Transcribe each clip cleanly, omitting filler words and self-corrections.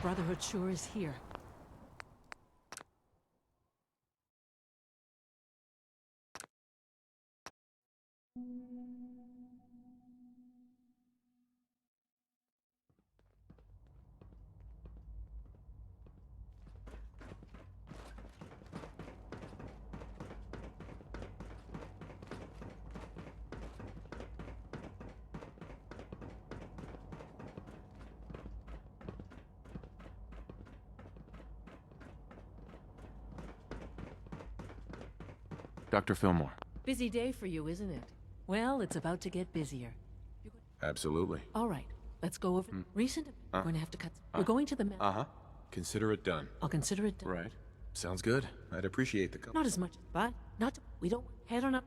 Brotherhood sure is here. Dr. Fillmore. Busy day for you, isn't it? Well, it's about to get busier. Absolutely. All right, let's go over recent. We're going to have to cut. We're going to the map. Uh-huh. Consider it done. I'll consider it done. Right. Sounds good. I'd appreciate the Not as much, but not. We don't. Head on up.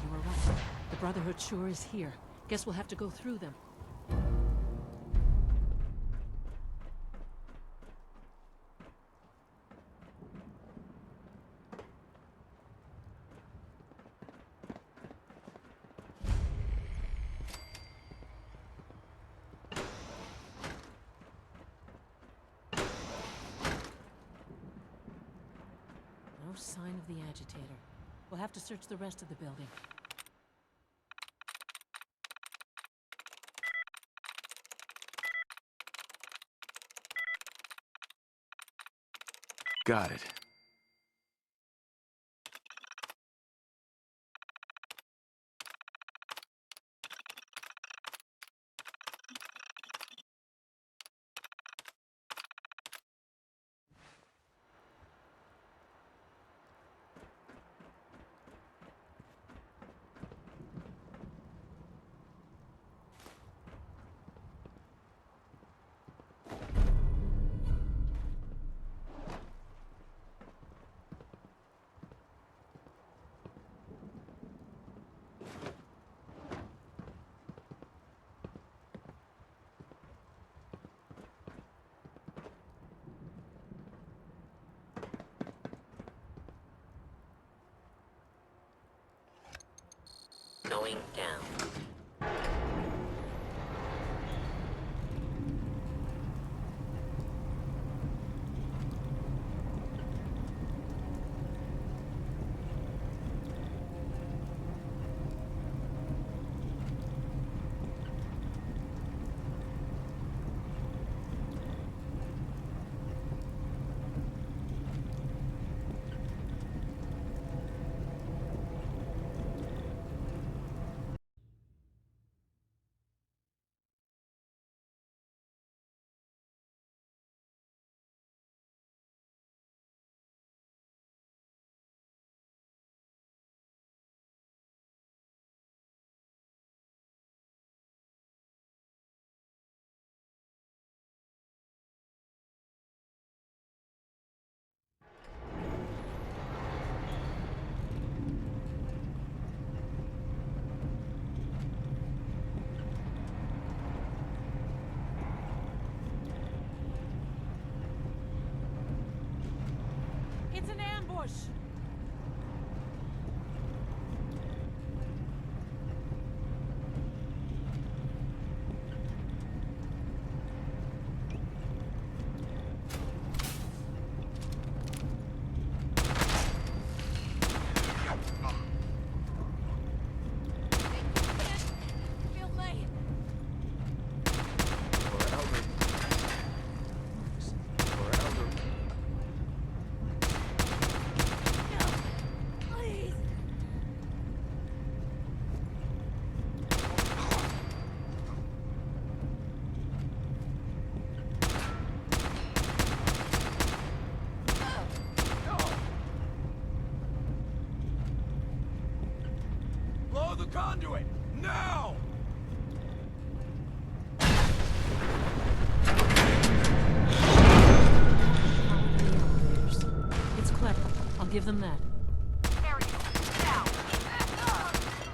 You were right. The Brotherhood sure is here. Guess we'll have to go through them. No sign of the agitator. We'll have to search the rest of the building. Got it. Going down. It's an ambush! Blow the conduit! Now! It's clever. I'll give them that. Elevator ought to have power again.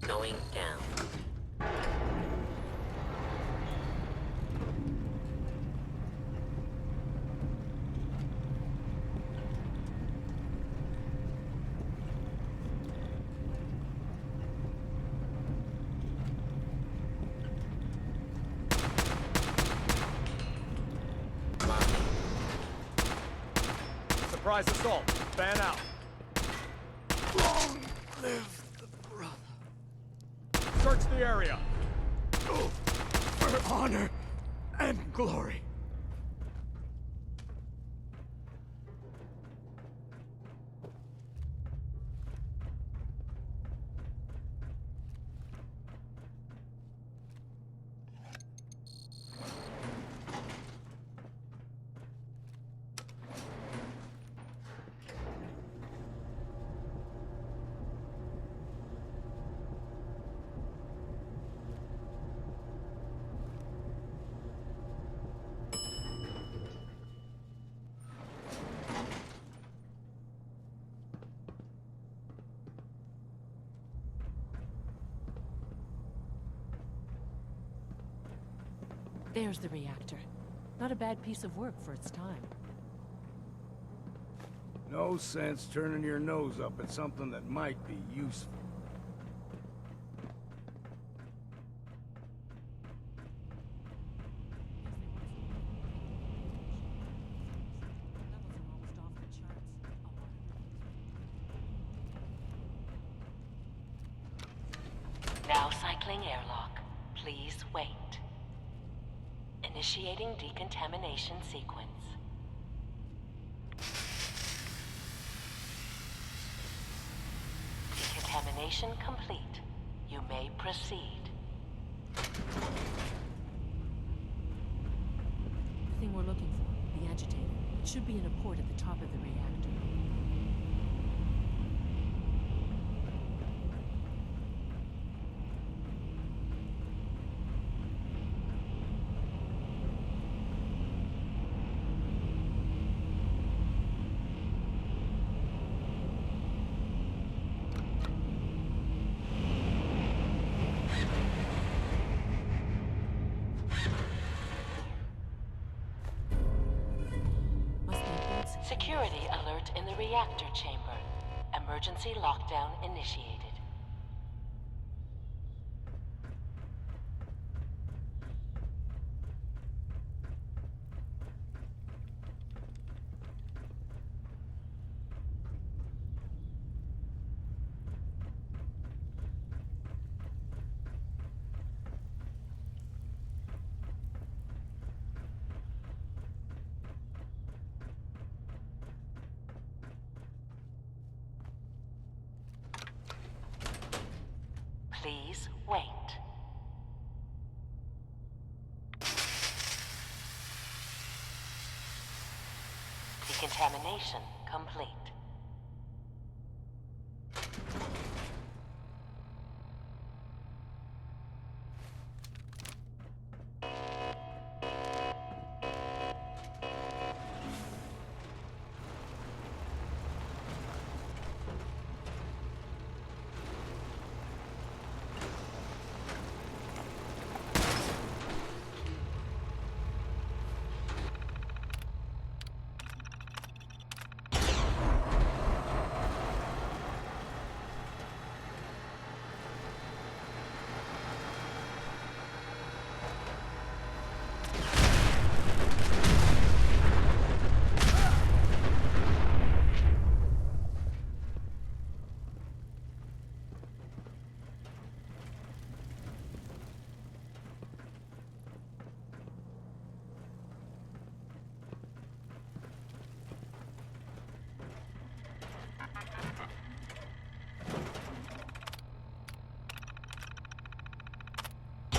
Going down. Surprise assault. Fan out. Long live the brother. Search the area. For honor and glory. There's the reactor. Not a bad piece of work for its time. No sense turning your nose up at something that might be useful. Now cycling airlock. Please wait. Initiating decontamination sequence. Decontamination complete. You may proceed. The thing we're looking for, the agitator. It should be in a port at the top of the reactor. Must be boats. Security alert in the reactor chamber. Emergency lockdown initiated. Please wait. Decontamination complete.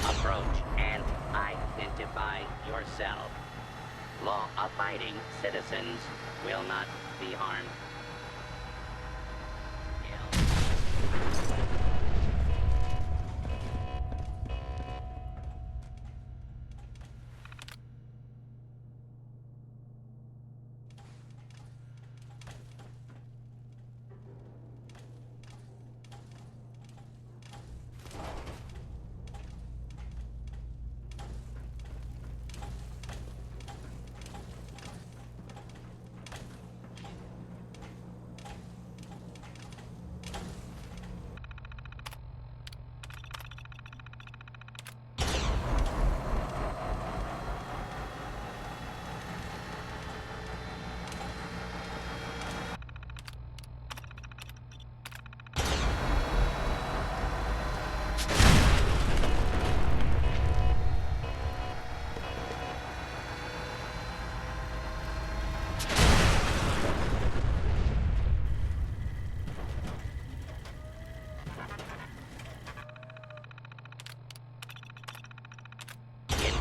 Approach and identify yourself. Law-abiding citizens will not be harmed.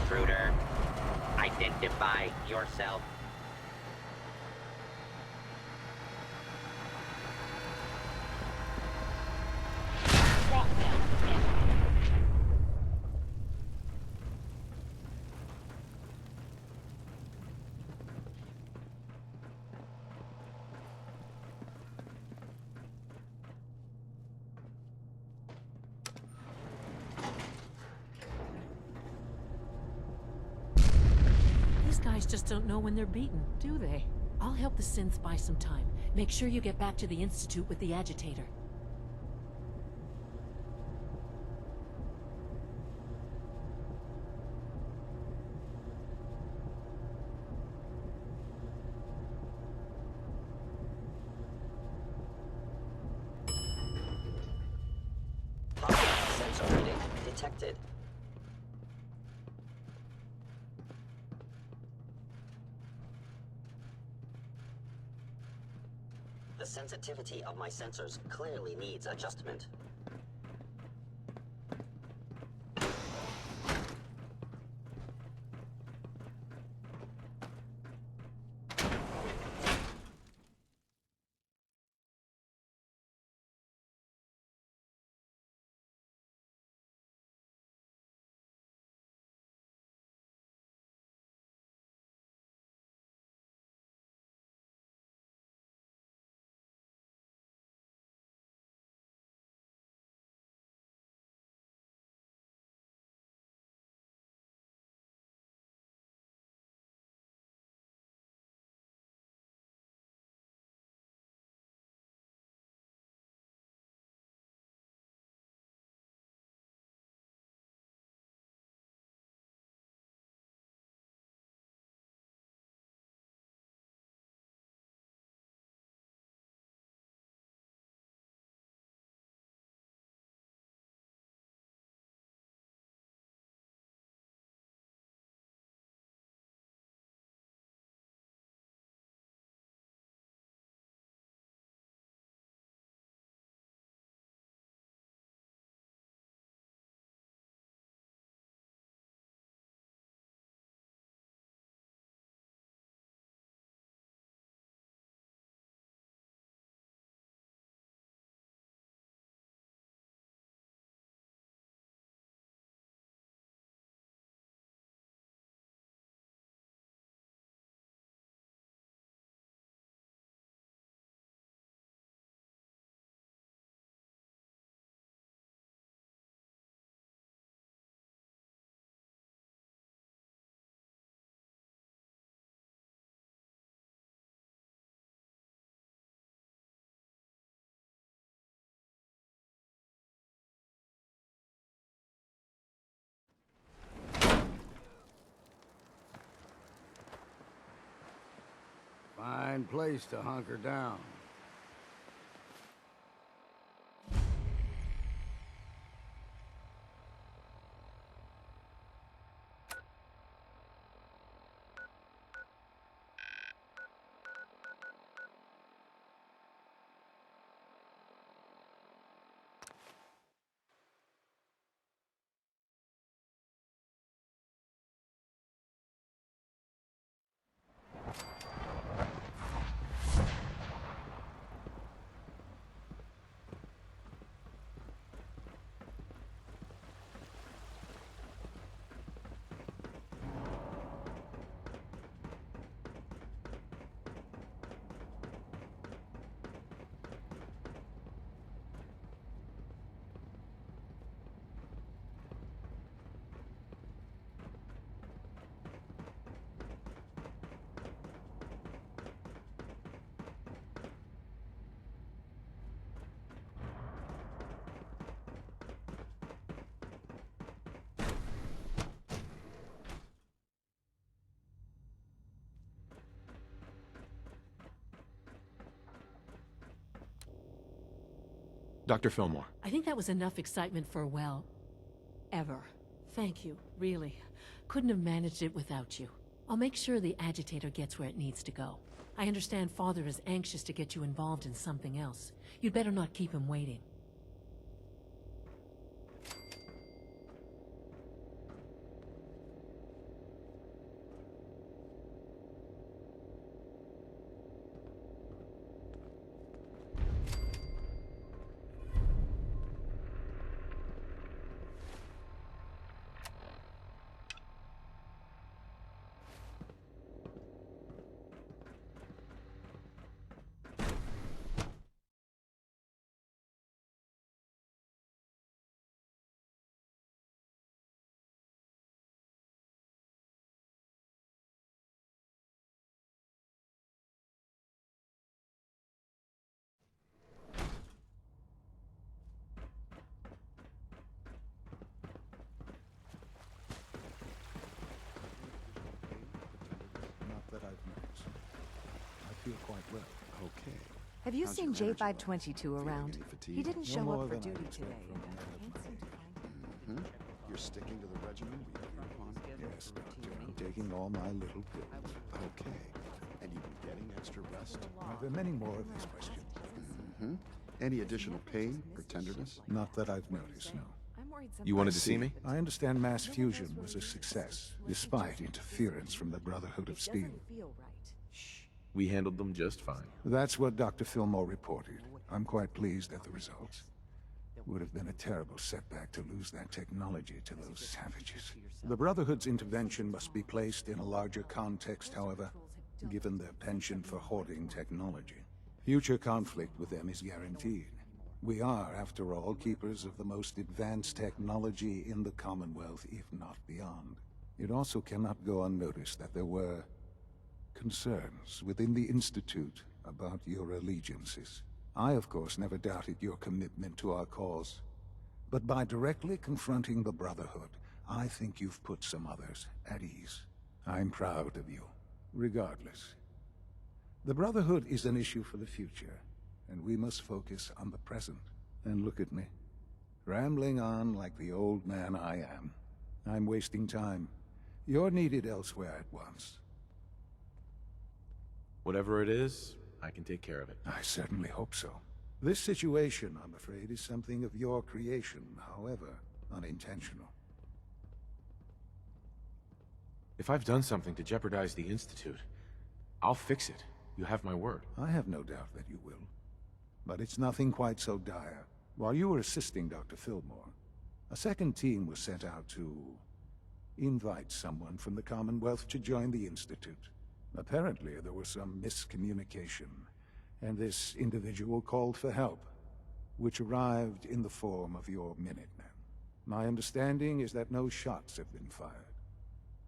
Intruder, identify yourself. Lockdown ended. These guys just don't know when they're beaten, do they? I'll help the synths buy some time. Make sure you get back to the Institute with the agitator. Sensor reading detected. The The sensitivity of my sensors clearly needs adjustment. Fine place to hunker down. Dr. Fillmore. I think that was enough excitement for, well, ever. Thank you, really. Couldn't have managed it without you. I'll make sure the agitator gets where it needs to go. I understand Father is anxious to get you involved in something else. You'd better not keep him waiting. feel quite well. Okay. Have you How's seen your energy level? J522 around? Feeling any fatigue? He didn't No show more up for than I duty expect today. from and a I can't seem to find him. You're sticking to the regimen we agreed upon? Yes, Doctor. I'm taking all my little pills. Okay. And you've been getting extra rest? Are there many more of these questions? Any additional pain or tenderness? Not that I've noticed, no. I'm worried You wanted to see me? I understand mass fusion was a success, despite interference from the Brotherhood of Steel. feel right. We handled them just fine. That's what Dr. Fillmore reported. I'm quite pleased at the results. Would have been a terrible setback to lose that technology to those savages. The Brotherhood's intervention must be placed in a larger context, however, given their penchant for hoarding technology. Future conflict with them is guaranteed. We are, after all, keepers of the most advanced technology in the Commonwealth, if not beyond. It also cannot go unnoticed that there were concerns within the Institute about your allegiances. I, of course, never doubted your commitment to our cause. But by directly confronting the Brotherhood, I think you've put some others at ease. I'm proud of you, regardless. The Brotherhood is an issue for the future, and we must focus on the present. And look at me, rambling on like the old man I am. I'm wasting time. You're needed elsewhere at once. Whatever it is, I can take care of it. I certainly hope so. This situation, I'm afraid, is something of your creation, however unintentional. If I've done something to jeopardize the Institute, I'll fix it. You have my word. I have no doubt that you will. But it's nothing quite so dire. While you were assisting Dr. Fillmore, a second team was sent out to invite someone from the Commonwealth to join the Institute. Apparently, there was some miscommunication, and this individual called for help, which arrived in the form of your Minutemen. My understanding is that no shots have been fired.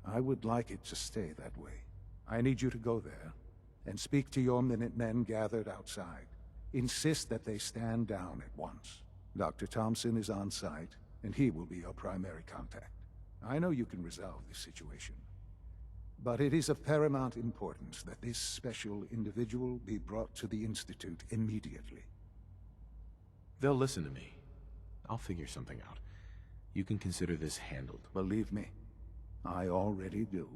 I would like it to stay that way. I need you to go there and speak to your Minutemen gathered outside. Insist that they stand down at once. Dr. Thompson is on site, and he will be your primary contact. I know you can resolve this situation, but it is of paramount importance that this special individual be brought to the Institute immediately. They'll listen to me. I'll figure something out. You can consider this handled. Believe me, I already do.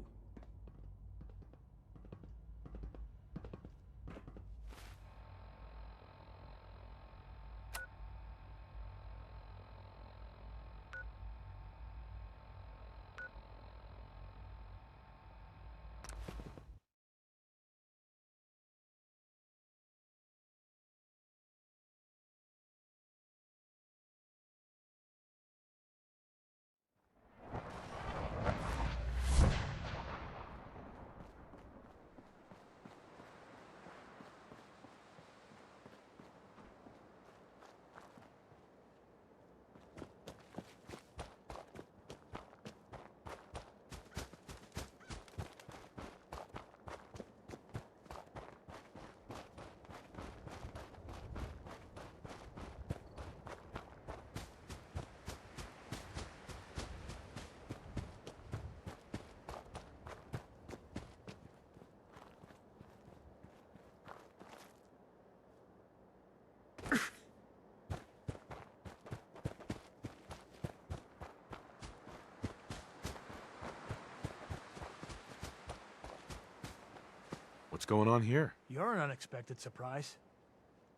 What's going on here? You're an unexpected surprise.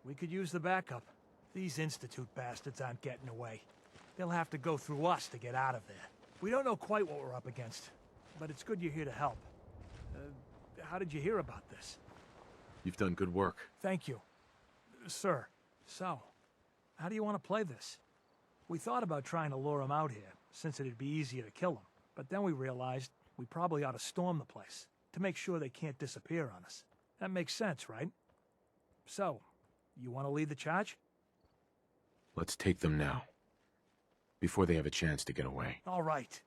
We could use the backup. These Institute bastards aren't getting away. They'll have to go through us to get out of there. We don't know quite what we're up against, but it's good you're here to help. How did you hear about this? You've done good work. Thank you. Sir, so, how do you want to play this? We thought about trying to lure him out here, since it'd be easier to kill him. But then we realized we probably ought to storm the place, to make sure they can't disappear on us. That makes sense, right? So, you want to lead the charge? Let's take them now, before they have a chance to get away. All right.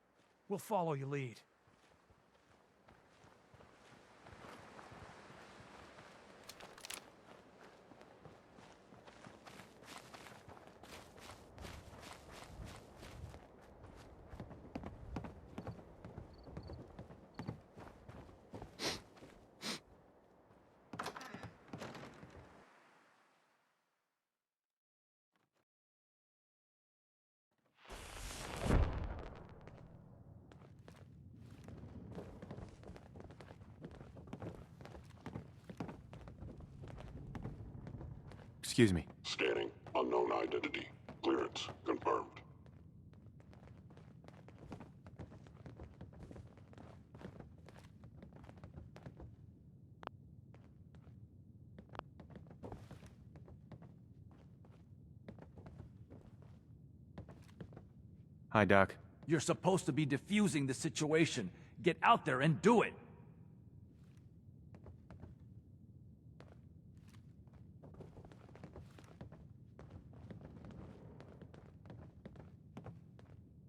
We'll follow your lead. Excuse me. Scanning. Unknown identity. Clearance confirmed. Hi, Doc. You're supposed to be defusing the situation. Get out there and do it!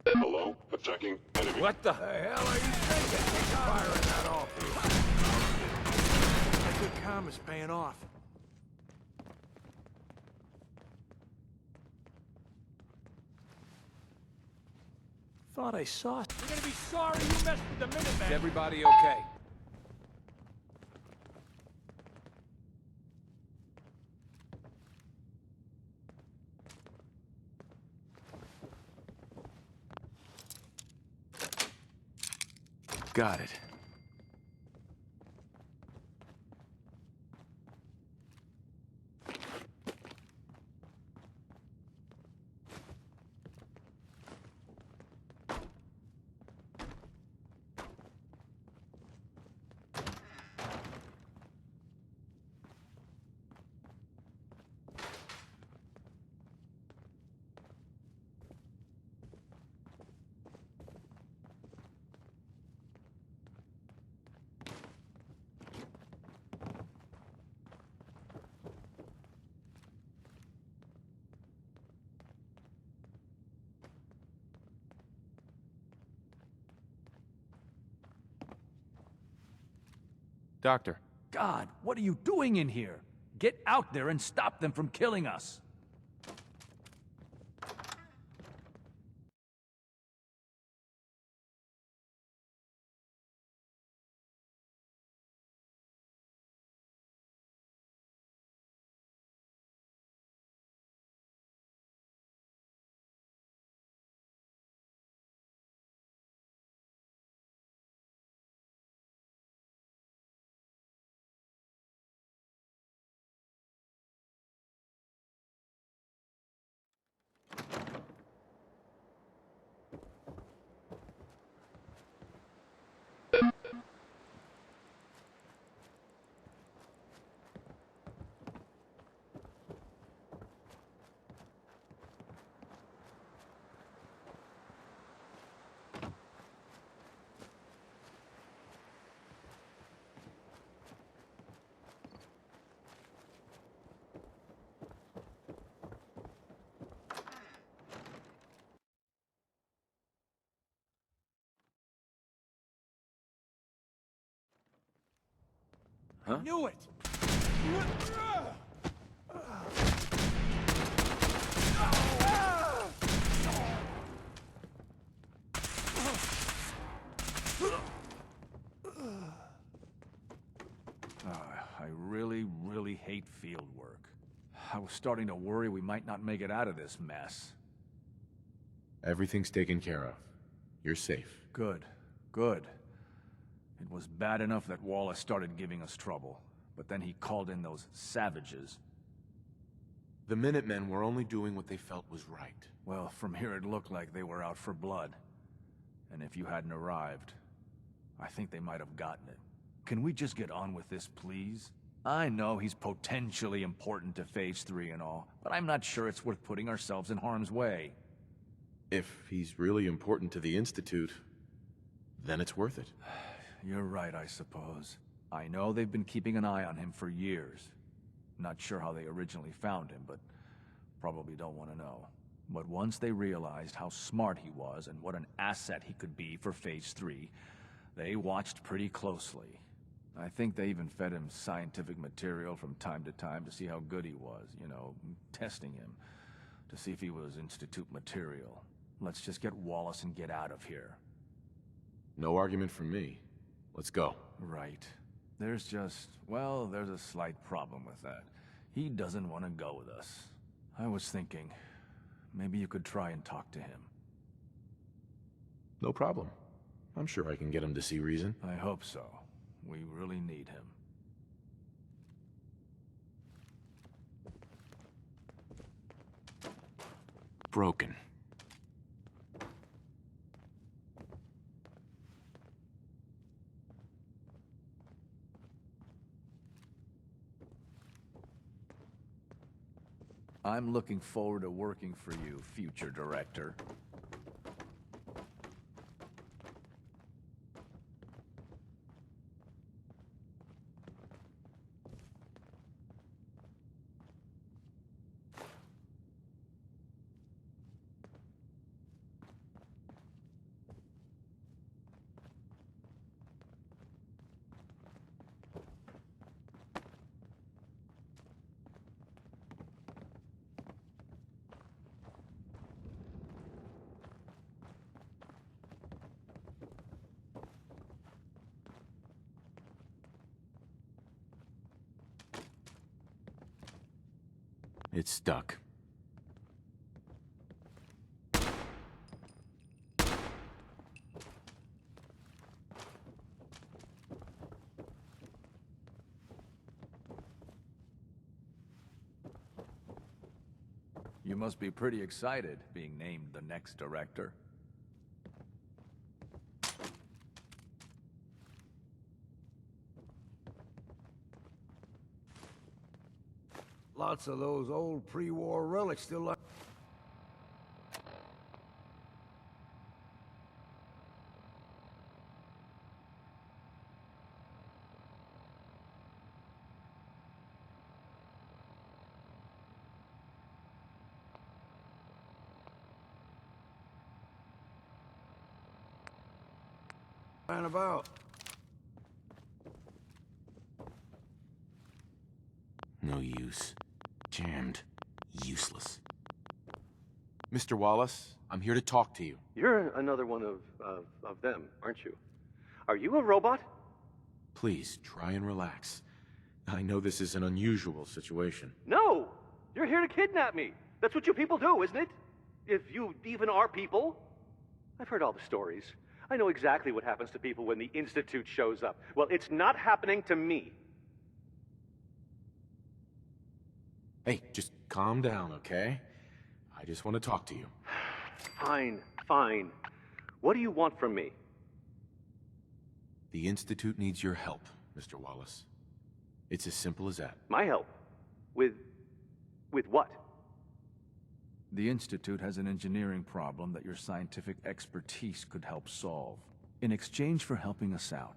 Hello? Attacking enemy. What the hell are you thinking? Firing that off. My good karma's paying off. Thought I saw. You're gonna be sorry you messed with the Minutemen. Is everybody okay? Got it. Doctor. God, what are you doing in here? Get out there and stop them from killing us! Huh? Knew it! I really hate field work. I was starting to worry we might not make it out of this mess. Everything's taken care of. You're safe. Good. Good. It was bad enough that Wallace started giving us trouble, but then he called in those savages. The Minutemen were only doing what they felt was right. Well, from here it looked like they were out for blood. And if you hadn't arrived, I think they might have gotten it. Can we just get on with this, please? I know he's potentially important to Phase 3 and all, but I'm not sure it's worth putting ourselves in harm's way. If he's really important to the Institute, then it's worth it. You're right, I suppose. I know they've been keeping an eye on him for years. Not sure how they originally found him, but probably don't want to know. But once they realized how smart he was and what an asset he could be for Phase 3, they watched pretty closely. I think they even fed him scientific material from time to time to see how good he was, you know, testing him, to see if he was Institute material. Let's just get Wallace and get out of here. No argument from me. Let's go. Right. There's just, well, there's a slight problem with that. He doesn't want to go with us. I was thinking, maybe you could try and talk to him. No problem. I'm sure I can get him to see reason. I hope so. We really need him. broken. I'm looking forward to working for you, future director. It's stuck. You must be pretty excited being named the next director. Lots of those old pre-war relics still left. And about. No use. Jammed. Useless. Mr. Wallace, I'm here to talk to you. You're another one of them, aren't you? Are you a robot? Please, try and relax. I know this is an unusual situation. No! You're here to kidnap me. That's what you people do, isn't it? If you even are people. I've heard all the stories. I know exactly what happens to people when the Institute shows up. Well, it's not happening to me. Hey, just calm down, okay? I just want to talk to you. Fine, fine. What do you want from me? The Institute needs your help, Mr. Wallace. It's as simple as that. My help? With what? The Institute has an engineering problem that your scientific expertise could help solve. In exchange for helping us out,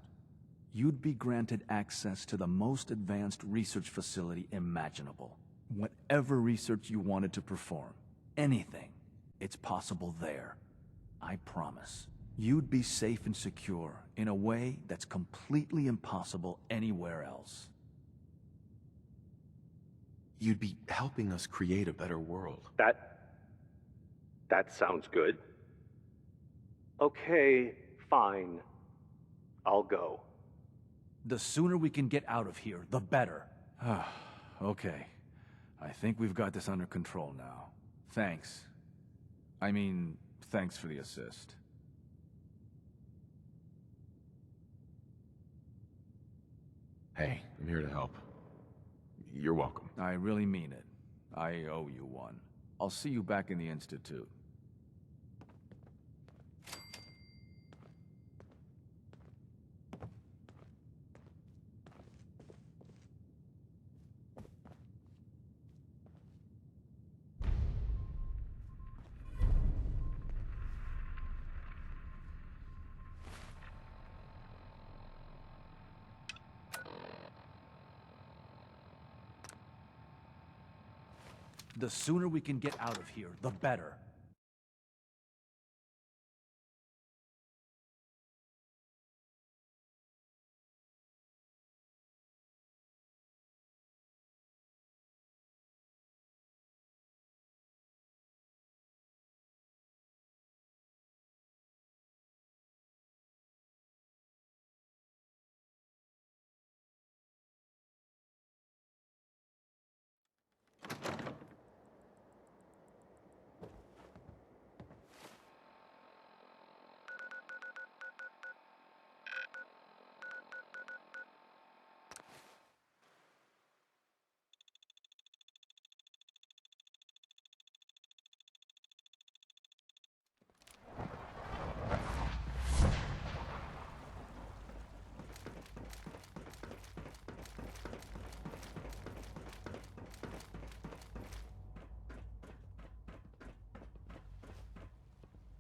you'd be granted access to the most advanced research facility imaginable. Whatever research you wanted to perform, anything, it's possible there. I promise. You'd be safe and secure in a way that's completely impossible anywhere else. You'd be helping us create a better world. That sounds good. Okay, fine. I'll go. The sooner we can get out of here, the better. Okay. I think we've got this under control now. Thanks. I mean, thanks for the assist. Hey, I'm here to help. You're welcome. I really mean it. I owe you one. I'll see you back in the Institute. The sooner we can get out of here, the better.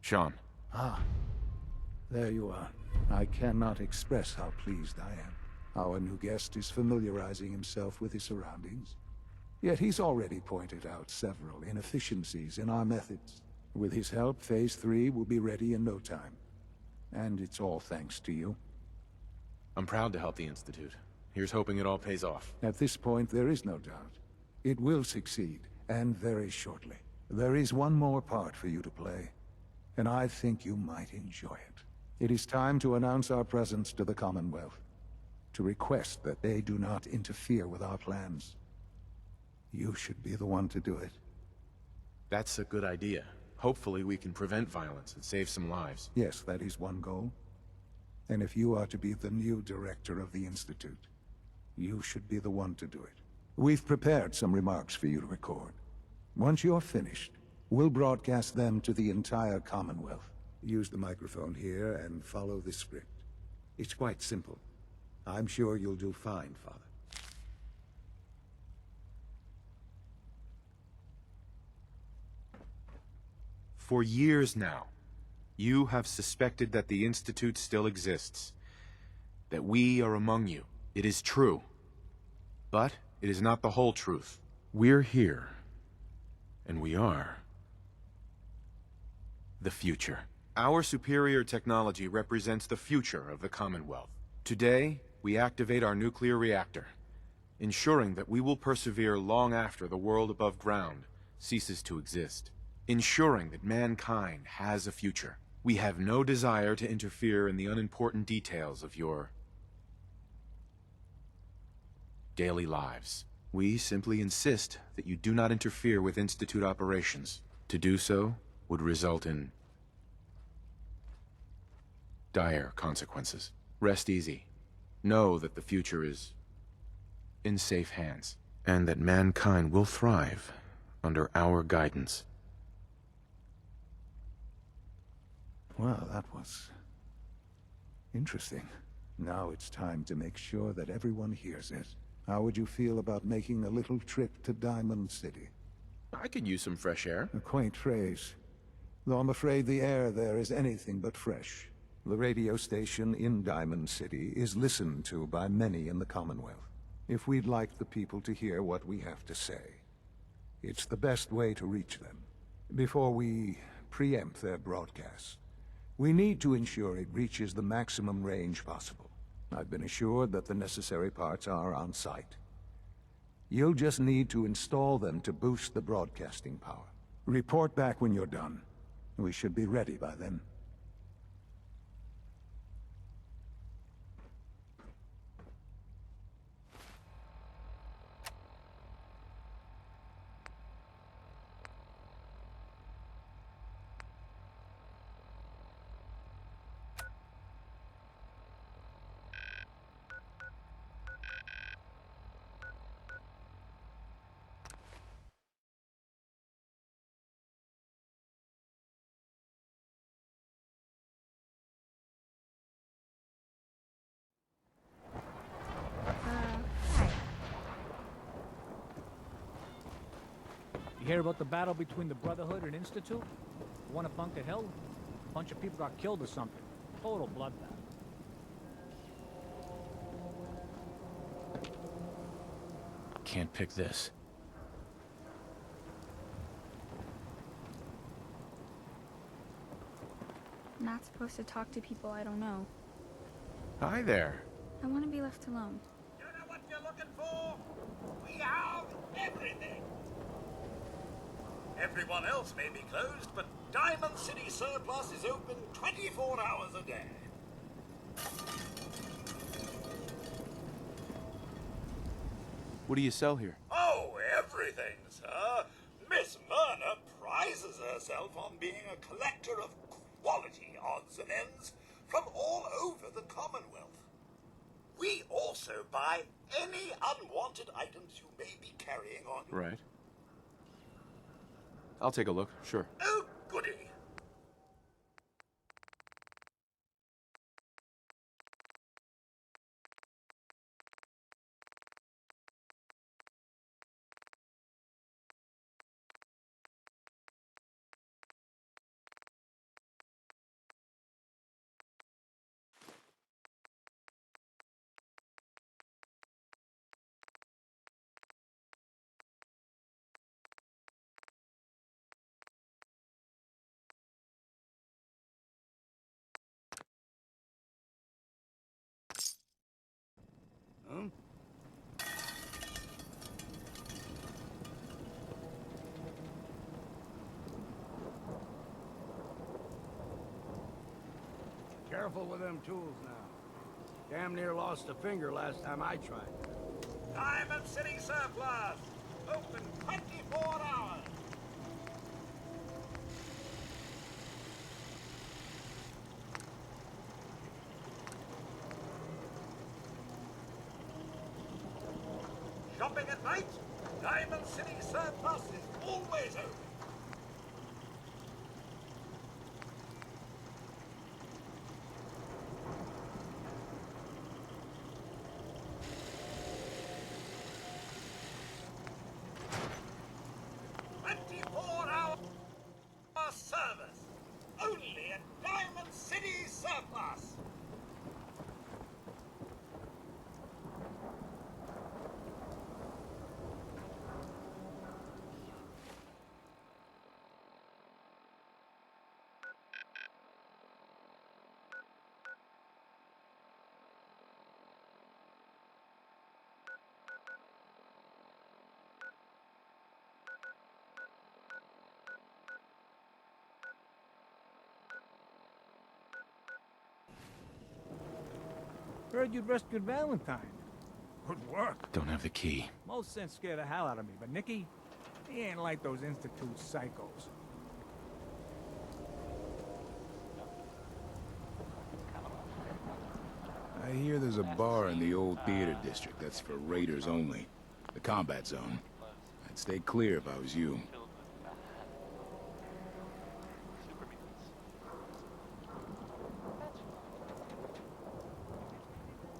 Sean. Ah, there you are. I cannot express how pleased I am. Our new guest is familiarizing himself with his surroundings. Yet he's already pointed out several inefficiencies in our methods. With his help, Phase 3 will be ready in no time. And it's all thanks to you. I'm proud to help the Institute. Here's hoping it all pays off. At this point, there is no doubt. It will succeed, and very shortly. There is one more part for you to play, and I think you might enjoy it. It is time to announce our presence to the Commonwealth, to request that they do not interfere with our plans. You should be the one to do it. That's a good idea. Hopefully we can prevent violence and save some lives. Yes, that is one goal. And if you are to be the new director of the Institute, you should be the one to do it. We've prepared some remarks for you to record. Once you're finished, we'll broadcast them to the entire Commonwealth. Use the microphone here and follow the script. It's quite simple. I'm sure you'll do fine, Father. For years now, you have suspected that the Institute still exists. That we are among you. It is true. But it is not the whole truth. We're here. And we are the future. Our superior technology represents the future of the Commonwealth. Today, we activate our nuclear reactor, ensuring that we will persevere long after the world above ground ceases to exist. Ensuring that mankind has a future. We have no desire to interfere in the unimportant details of your daily lives. We simply insist that you do not interfere with Institute operations. To do so would result in dire consequences. Rest easy. Know that the future is in safe hands, and that mankind will thrive under our guidance. Well, that was interesting. Now it's time to make sure that everyone hears it. How would you feel about making a little trip to Diamond City? I could use some fresh air. A quaint phrase, though I'm afraid the air there is anything but fresh. The radio station in Diamond City is listened to by many in the Commonwealth. If we'd like the people to hear what we have to say, it's the best way to reach them. Before we preempt their broadcast, we need to ensure it reaches the maximum range possible. I've been assured that the necessary parts are on site. You'll just need to install them to boost the broadcasting power. Report back when you're done. We should be ready by then. You hear about the battle between the Brotherhood and Institute? The one at Bunker Hill? A bunch of people got killed or something. Total bloodbath. Can't pick this. I'm not supposed to talk to people I don't know. Hi there. I want to be left alone. You know what you're looking for? We have everything. Everyone else may be closed, but Diamond City Surplus is open 24 hours a day. What do you sell here? Oh, everything, sir. Miss Myrna prizes herself on being a collector of quality odds and ends from all over the Commonwealth. We also buy any unwanted items you may be carrying on. Right. I'll take a look, sure. Oh, goody. Careful with them tools now. Damn near lost a finger last time I tried. Diamond City Surplus! Open 24 hours! Shopping at night? Diamond City Surplus is always open. Service. Only at Diamond City Surplus. Heard you'd rescued Valentine. Good work. Don't have the key. Most sense scared the hell out of me, but Nicky, he ain't like those Institute psychos. I hear there's a bar in the old theater district that's for raiders only. The combat zone. I'd stay clear if I was you.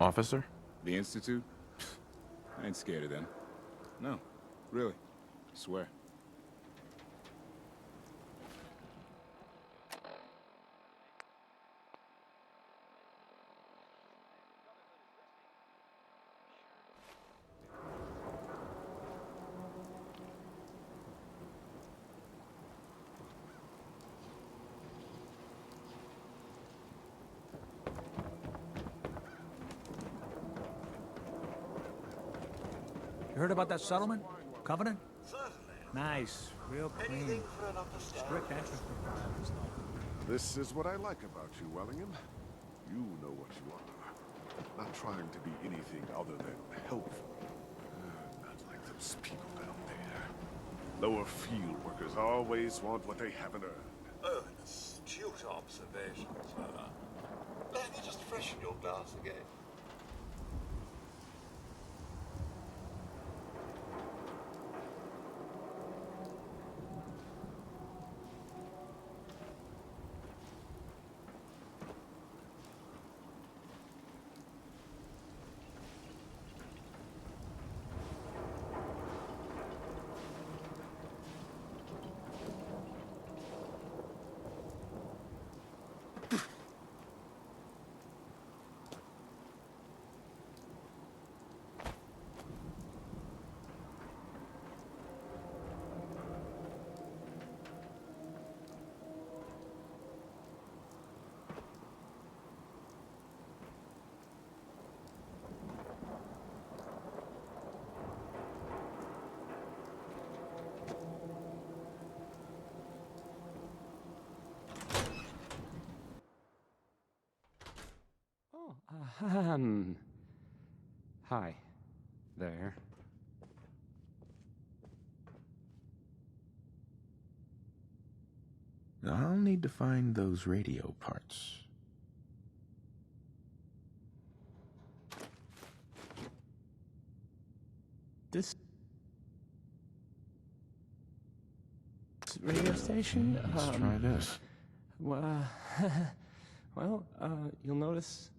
Officer? The Institute? I ain't scared of them. No, really. I swear. You heard about that settlement? Covenant? Certainly. Nice. Real clean. Anything for an understanding. Strict entrance requirements. This is what I like about you, Wellingham. You know what you are. Not trying to be anything other than helpful. Not like those people down there. Lower field workers always want what they haven't earned. Oh, an astute observation, sir. Let me just freshen your glass again. Hi. There. I'll need to find those radio parts. This radio station? Let's try this. Well, you'll notice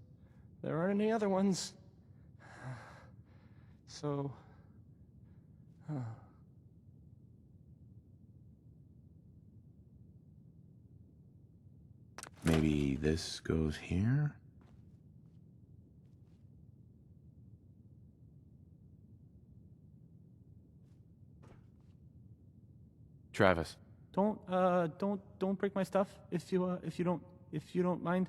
there aren't any other ones. So, maybe this goes here? Travis. don't break my stuff if you don't mind.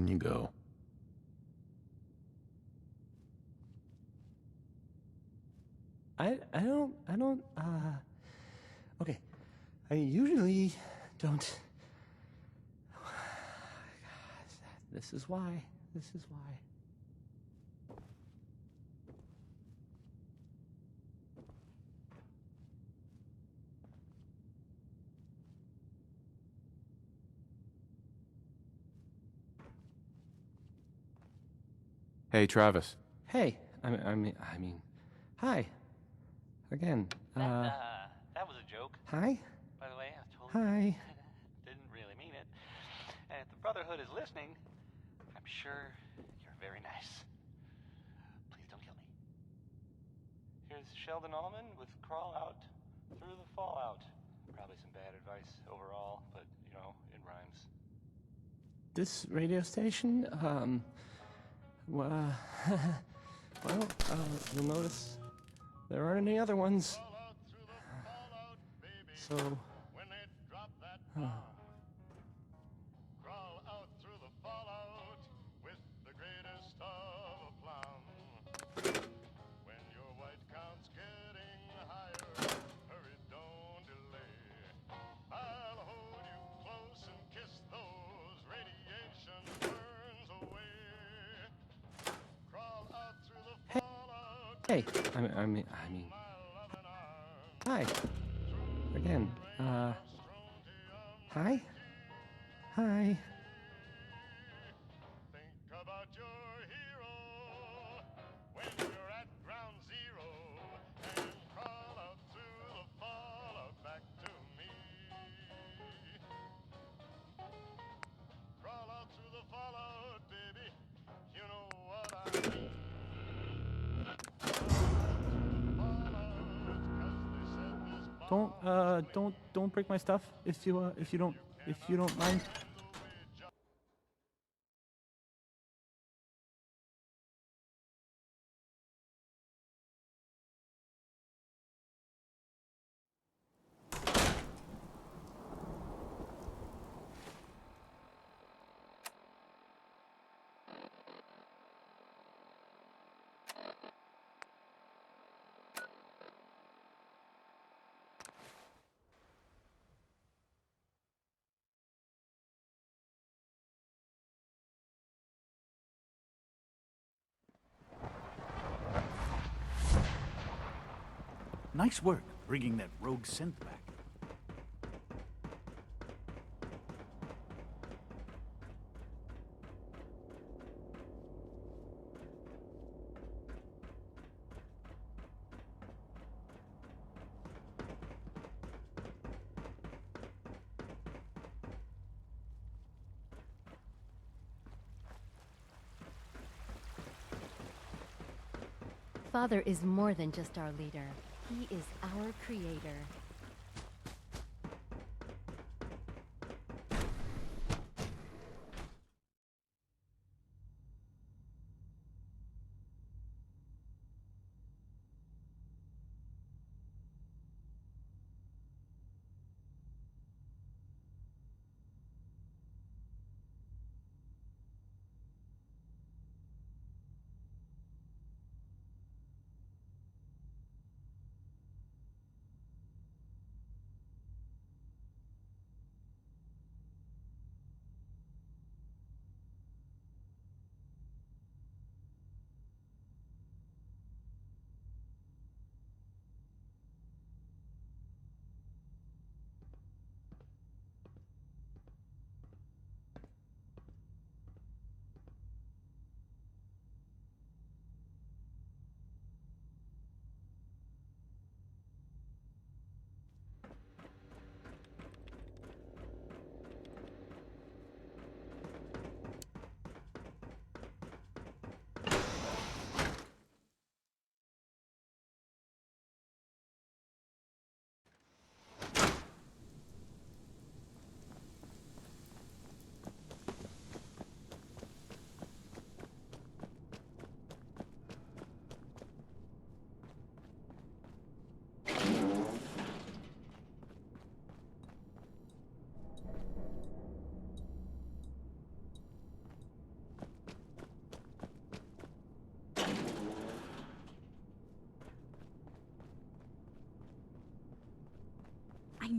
can you go? Okay. I usually don't. This is why. This is why. Hey, Travis. Hey, I mean, hi. Again. That was a joke. Hi? By the way, I told Hi. didn't really mean it. And if the Brotherhood is listening, I'm sure you're very nice. Please don't kill me. Here's Sheldon Allman with Crawl Out Through the Fallout. Probably some bad advice overall, but, you know, it rhymes. This radio station, well, you'll notice there aren't any other ones. So, Crawl out through the fallout with the greatest of aplomb. When your white count's getting higher, hurry, don't delay. I'll hold you close and kiss those radiation burns away. Crawl out through the fallout. hey, I mean, hi. Again, hi? Hi. Think about your hero when you're at ground zero and crawl out through the fallout back to me. Crawl out through the fallout, baby. You know what I mean. Don't break my stuff if you don't mind. Nice work bringing that rogue synth back. Father is more than just our leader. He is our creator.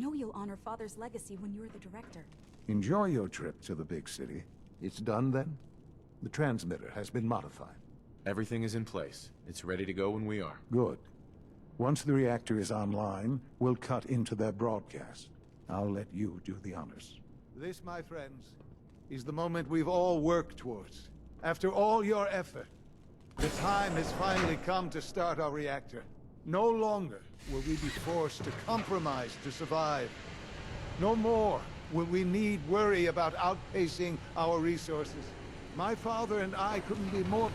know you'll honor Father's legacy when you're the director. Enjoy your trip to the big city. It's done then? The transmitter has been modified. Everything is in place. It's ready to go when we are. Good. Once the reactor is online, we'll cut into their broadcast. I'll let you do the honors. This, my friends, is the moment we've all worked towards. After all your effort, the time has finally come to start our reactor. No longer will we be forced to compromise to survive. No more will we need worry about outpacing our resources. My father and I couldn't be more...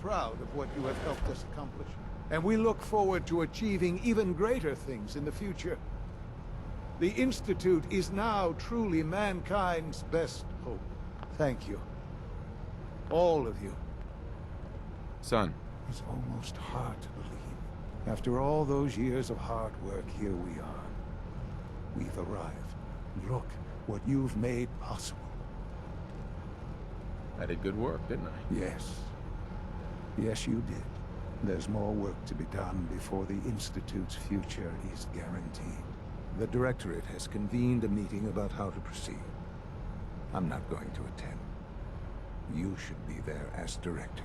proud of what you have helped us accomplish. And we look forward to achieving even greater things in the future. The Institute is now truly mankind's best hope. Thank you. All of you. Son. It's almost hard to believe. After all those years of hard work, here we are. We've arrived. Look what you've made possible. I did good work, didn't I? Yes. Yes, you did. There's more work to be done before the Institute's future is guaranteed. The Directorate has convened a meeting about how to proceed. I'm not going to attend. You should be there as Director.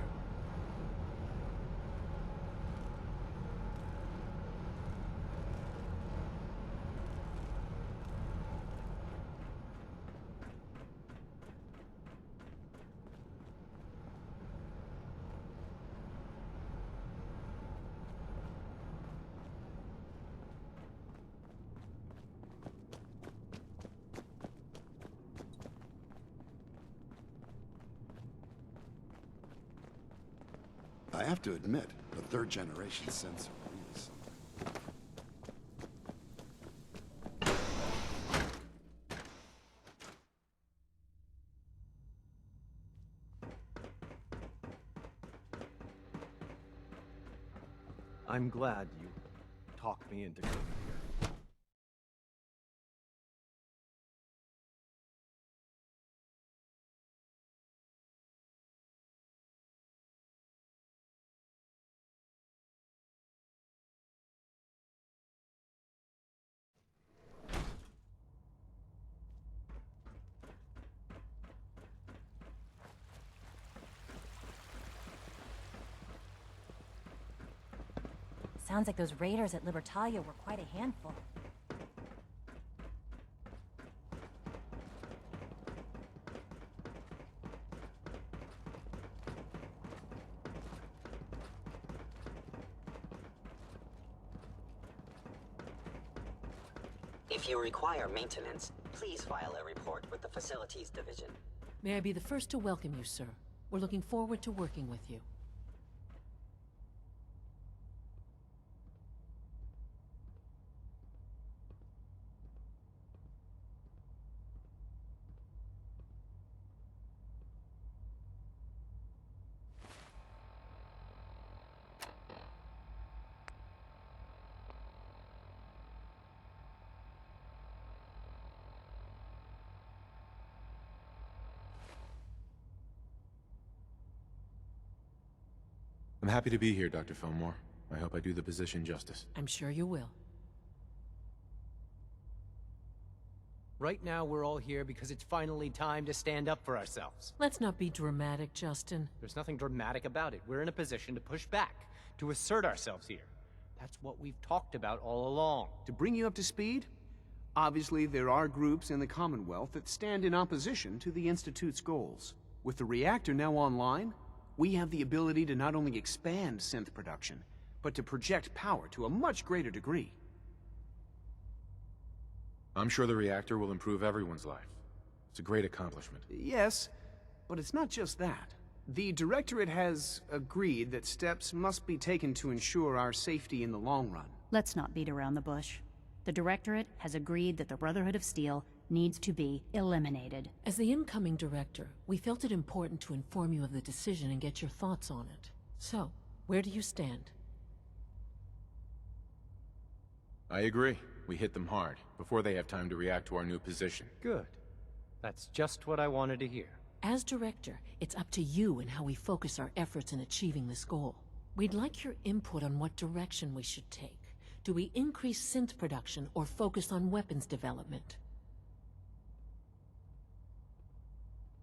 I have to admit, the third-generation sensor really something. I'm glad you talked me into coming here. Sounds like those raiders at Libertalia were quite a handful. If you require maintenance, please file a report with the Facilities Division. May I be the first to welcome you, sir. We're looking forward to working with you. I'm happy to be here, Dr. Fillmore. I hope I do the position justice. I'm sure you will. Right now, we're all here because it's finally time to stand up for ourselves. Let's not be dramatic, Justin. There's nothing dramatic about it. We're in a position to push back, to assert ourselves here. That's what we've talked about all along. To bring you up to speed, obviously there are groups in the Commonwealth that stand in opposition to the Institute's goals. With the reactor now online, we have the ability to not only expand synth production, but to project power to a much greater degree. I'm sure the reactor will improve everyone's life. It's a great accomplishment. Yes, but it's not just that. The Directorate has agreed that steps must be taken to ensure our safety in the long run. Let's not beat around the bush. The Directorate has agreed that the Brotherhood of Steel needs to be eliminated. As the incoming director, we felt it important to inform you of the decision and get your thoughts on it. So, where do you stand? I agree. We hit them hard, before they have time to react to our new position. Good. That's just what I wanted to hear. As director, it's up to you and how we focus our efforts in achieving this goal. We'd like your input on what direction we should take. Do we increase synth production or focus on weapons development?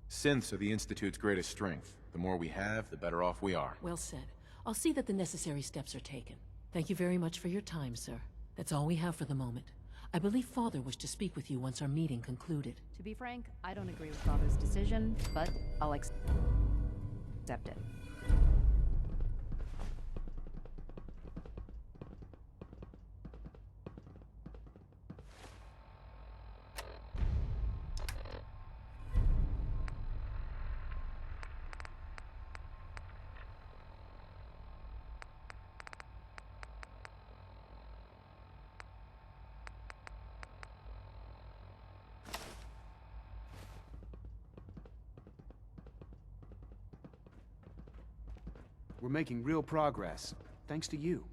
Synths are the Institute's greatest strength. The more we have, the better off we are. Well said. I'll see that the necessary steps are taken. Thank you very much for your time, sir. That's all we have for the moment. I believe Father wished to speak with you once our meeting concluded. To be frank, I don't agree with Father's decision, but I'll accept it. We're making real progress, thanks to you.